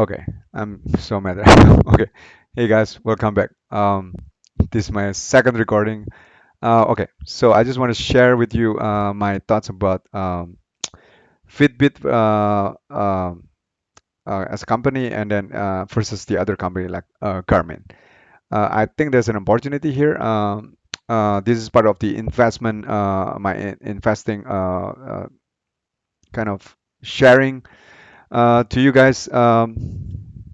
Okay, I'm so mad. Okay, hey guys, welcome back. This is my second recording. Okay, so I just want to share with you my thoughts about Fitbit as a company, and then versus the other company like Garmin. I think there's an opportunity here. This is part of the investment, investing kind of sharing to you guys.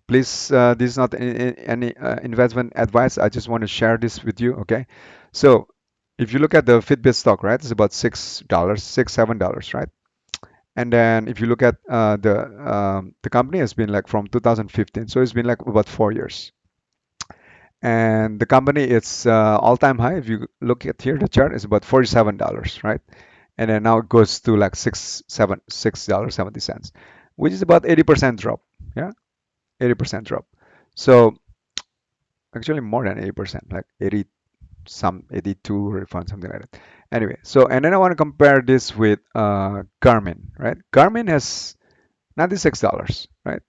Please, this is not any investment advice. I just want to share this with you. Okay, so if you look at the Fitbit stock, right, it's about $6, $7, right? And then if you look at the company has been like from 2015, so it's been like about 4 years. And the company, it's all-time high. If you look at here, the chart is about $47, right? And then now it goes to like $6.70, which is about 80% drop. Yeah, 80% drop. So actually more than 80%, like 80 some 82 refund, something like that. Anyway, so and then I want to compare this with Garmin, right? Garmin has $96, right?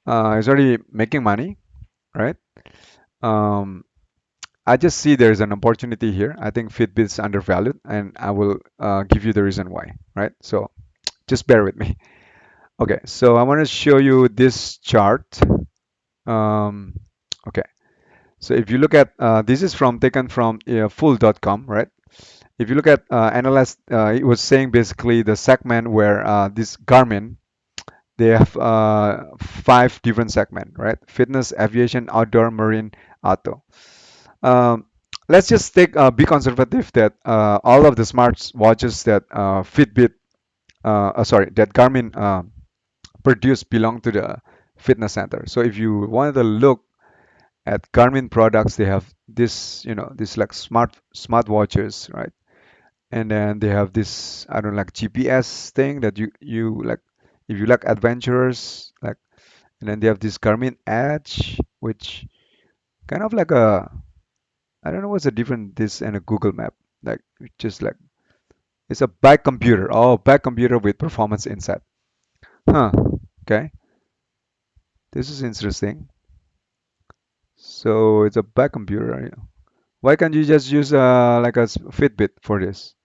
It's already making money, right? Um, I just see there's an opportunity here. I think Fitbit is undervalued, and I will give you the reason why, right? So just bear with me. Okay, so I want to show you this chart. Um, okay, so if you look at this is from taken from full.com, right? If you look at analyze, it was saying basically the segment where this Garmin, they have five different segment, right? Fitness, aviation, outdoor, marine, auto. Um, let's just take be conservative that all of the smart watches that Fitbit, sorry, that Garmin produce belong to the fitness center. So if you wanted to look at Garmin products, they have this, this like smart watches, right? And then they have this, I don't know, like GPS thing that you like if you like adventurers, like, and then they have this Garmin Edge, which kind of like a, I don't know what's the difference this and a Google Map, like just like it's a bike computer. Oh, bike computer with performance inside. Huh. Okay, this is interesting. So it's a bike computer. Yeah. Why can't you just use like a Fitbit for this,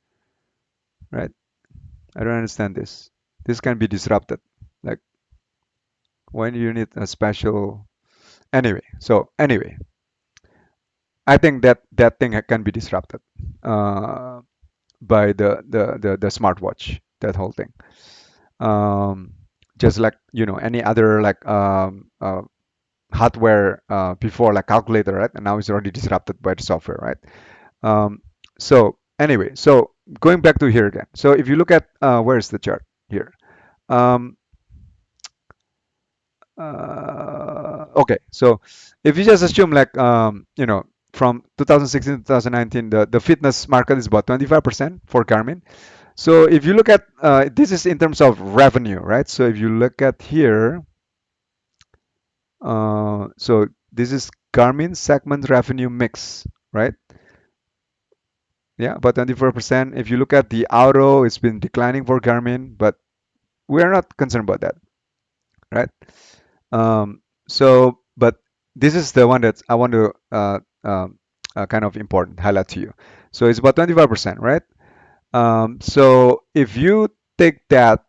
right? I don't understand this. This can be disrupted. Like, when you need a special. Anyway, so anyway, I think that that thing can be disrupted uh, by the smartwatch. That whole thing, um, just like any other like hardware before, like calculator, right? And now it's already disrupted by the software, right? So anyway, so going back to here again. So if you look at where's the chart here? Um, okay, so if you just assume like from 2016 to 2019, the fitness market is about 25% for Garmin. So if you look at this is in terms of revenue, right? So if you look at here, so this is Garmin segment revenue mix, right? Yeah, about 24%. If you look at the auto, it's been declining for Garmin, but we are not concerned about that, right? But this is the one that I want to kind of important highlight to you. So it's about 25%, right? So if you take that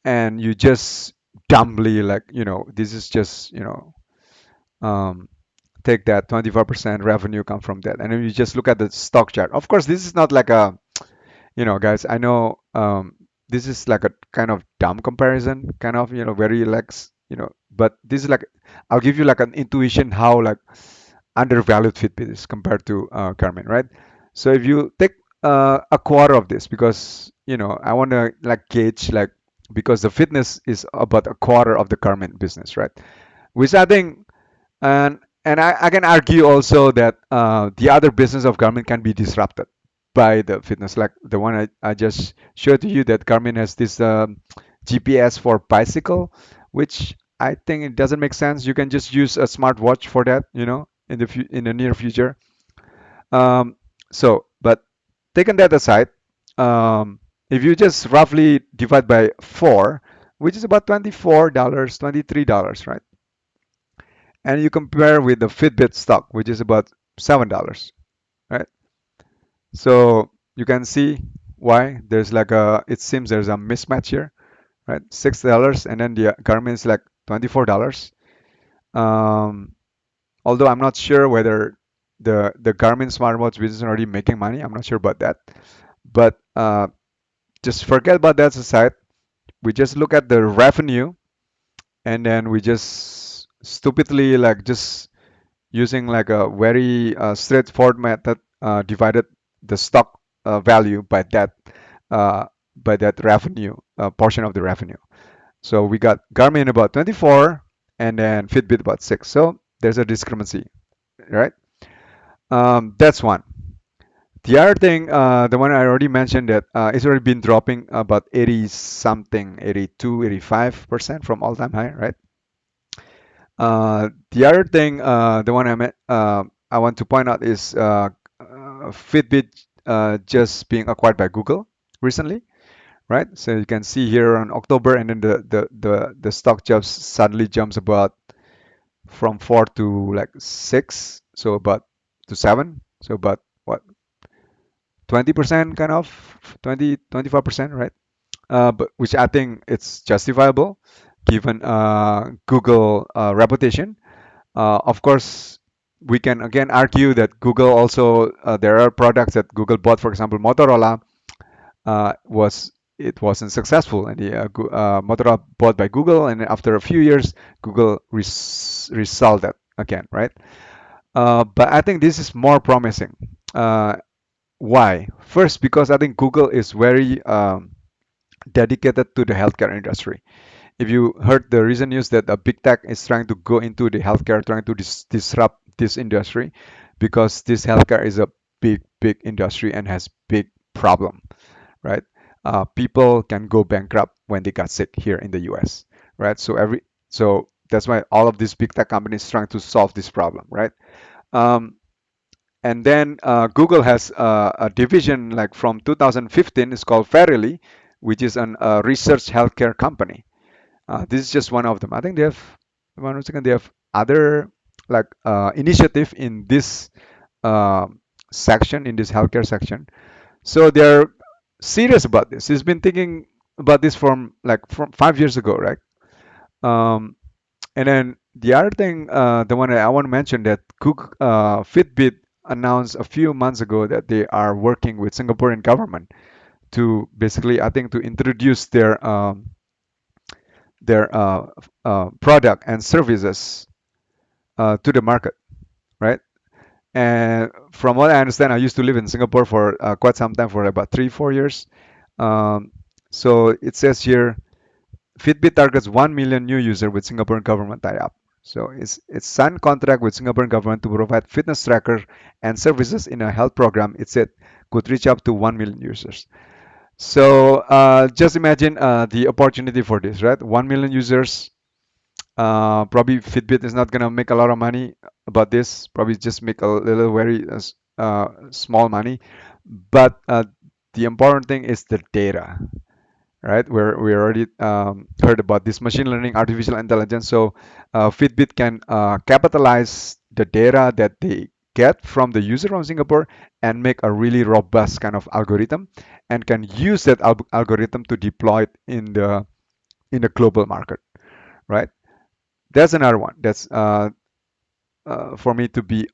and you just dumbly like, this is just, um, take that 25% revenue come from that, and then you just look at the stock chart. Of course, this is not like a, guys, I know this is like a kind of dumb comparison, kind of, very like, but this is like, I'll give you like an intuition how like undervalued Fitbit is compared to Garmin, right? So if you take a quarter of this, because, I want to like gauge like, because the fitness is about a quarter of the Garmin business, right? Which I think, and I can argue also that the other business of Garmin can be disrupted by the fitness, like the one I just showed to you, that Garmin has this GPS for bicycle, which I think it doesn't make sense. You can just use a smartwatch for that, in in the near future. Um, but taking that aside, if you just roughly divide by four, which is about $24, $23, right? and you compare with the Fitbit stock, which is about $7, right? So you can see why there's like a, it seems there's a mismatch here, right? $6, and then the Garmin is like $24. Um, Although I'm not sure whether the Garmin smartwatch business is already making money. I'm not sure about that. But just forget about that aside. We just look at the revenue, and then we just stupidly like just using like a very straightforward method divided the stock value uh, by that revenue portion of the revenue. So we got Garmin about 24 and then Fitbit about 6. So there's a discrepancy, right? That's one. The other thing, the one I already mentioned that it's already been dropping about 80 something, 82, 85% from all-time high, right? The other thing, the one I want to point out is Fitbit just being acquired by Google recently, right? So you can see here on October, and then the stock just suddenly jumps about from 4 to like 6, so about to 7, so about what 20% kind of 20-25%, right? But which I think it's justifiable given Google reputation. Of course, we can again argue that Google also there are products that Google bought, for example, Motorola was it wasn't successful, and the Motorola bought by Google, and after a few years, Google resold that again, right? But I think this is more promising. Why? First, because I think Google is very dedicated to the healthcare industry. If you heard the recent news that big tech is trying to go into the healthcare, trying to disrupt this industry, because this healthcare is a big industry and has big problem, right? People can go bankrupt when they got sick here in the US, right? So that's why all of these big tech companies trying to solve this problem, right? Um, and then Google has a division like from 2015. It's called Verily, which is an research healthcare company. This is just one of them. I think they have one second. They have other like initiative in this uh, section, in this healthcare section. So they're serious about this. He's been thinking about this from 5 years ago, right? Um, and then the other thing, the one that I want to mention that Fitbit announced a few months ago that they are working with Singaporean government to basically, I think, to introduce their product and services to the market, right? And from what I understand, I used to live in Singapore for quite some time, for about 3-4 years. Um, so it says here, Fitbit targets 1 million new users with Singaporean government tie-up. So it's signed contract with Singaporean government to provide fitness tracker and services in a health program. It said could reach up to 1 million users. So just imagine the opportunity for this, right? 1 million users. Probably Fitbit is not gonna make a lot of money about this. Probably just make a little very small money. But the important thing is the data, right? Where we already heard about this machine learning, artificial intelligence. So Fitbit can capitalize the data that they get from the user from Singapore and make a really robust kind of algorithm, and can use that algorithm to deploy it in the global market, right? That's another one. That's for me to be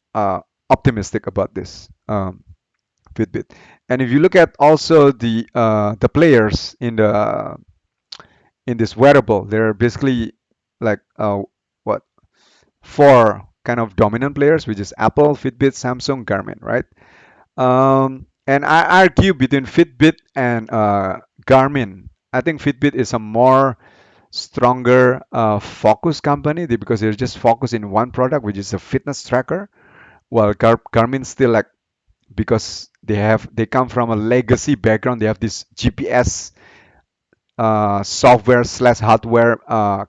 optimistic about this Fitbit. And if you look at also the players in this wearable, there are basically like what four kind of dominant players, which is Apple, Fitbit, Samsung, Garmin, right? And I argue between Fitbit and Garmin. I think Fitbit is a more stronger focus company because they're just focused in one product, which is a fitness tracker, while Garmin still like, because they come from a legacy background, they have this GPS software slash hardware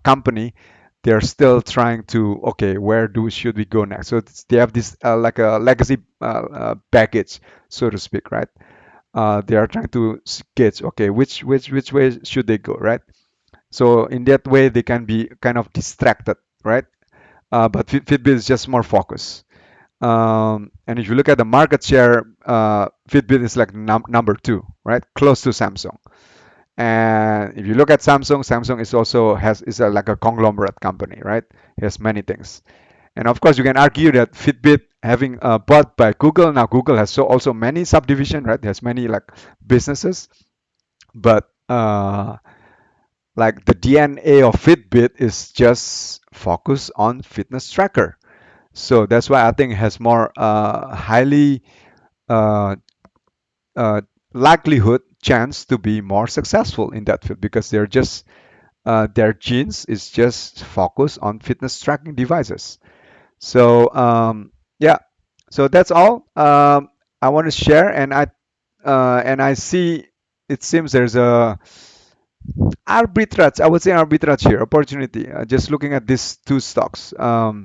company. They're still trying to, okay, where do should we go next? So they have this like a legacy baggage, so to speak, right? They are trying to gauge, okay, which way should they go, right? So in that way, they can be kind of distracted, right? but Fitbit is just more focused. And if you look at the market share, Fitbit is like number two, right? Close to Samsung. And if you look at Samsung, Samsung is also has is a, like a conglomerate company, right? It has many things. And of course, you can argue that Fitbit having bought by Google, now Google has so also many subdivision, right? It has many like businesses, but like the DNA of Fitbit is just focus on fitness tracker. So that's why I think it has more highly uh, uh, likelihood chance to be more successful in that field because they're just their genes is just focused on fitness tracking devices. So yeah, so that's all I want to share, and I see it seems there's a arbitrage. I would say arbitrage here, opportunity. Just looking at these two stocks, I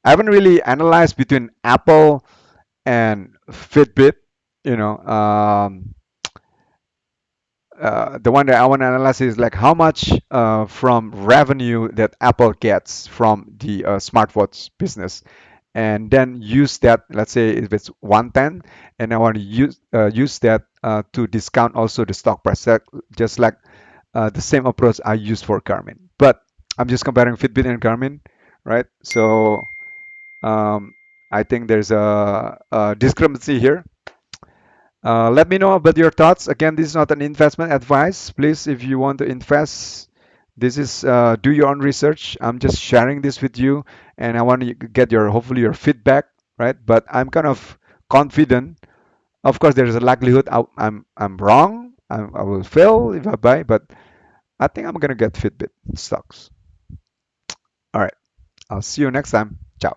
haven't really analyzed between Apple and Fitbit. You know, the one that I want to analyze is like how much from revenue that Apple gets from the smartwatch business, and then use that. Let's say if it's 110, and I want to use that to discount also the stock price, just like the same approach I use for Garmin. But I'm just comparing Fitbit and Garmin, right? So um, I think there's a discrepancy here. Let me know about your thoughts. Again, this is not an investment advice. Please, if you want to invest, this is do your own research. I'm just sharing this with you, and I want to get your hopefully your feedback, right? But I'm kind of confident. Of course, there is a likelihood I'm wrong. I will fail if I buy, but I think I'm gonna get Fitbit stocks. All right. I'll see you next time. Ciao.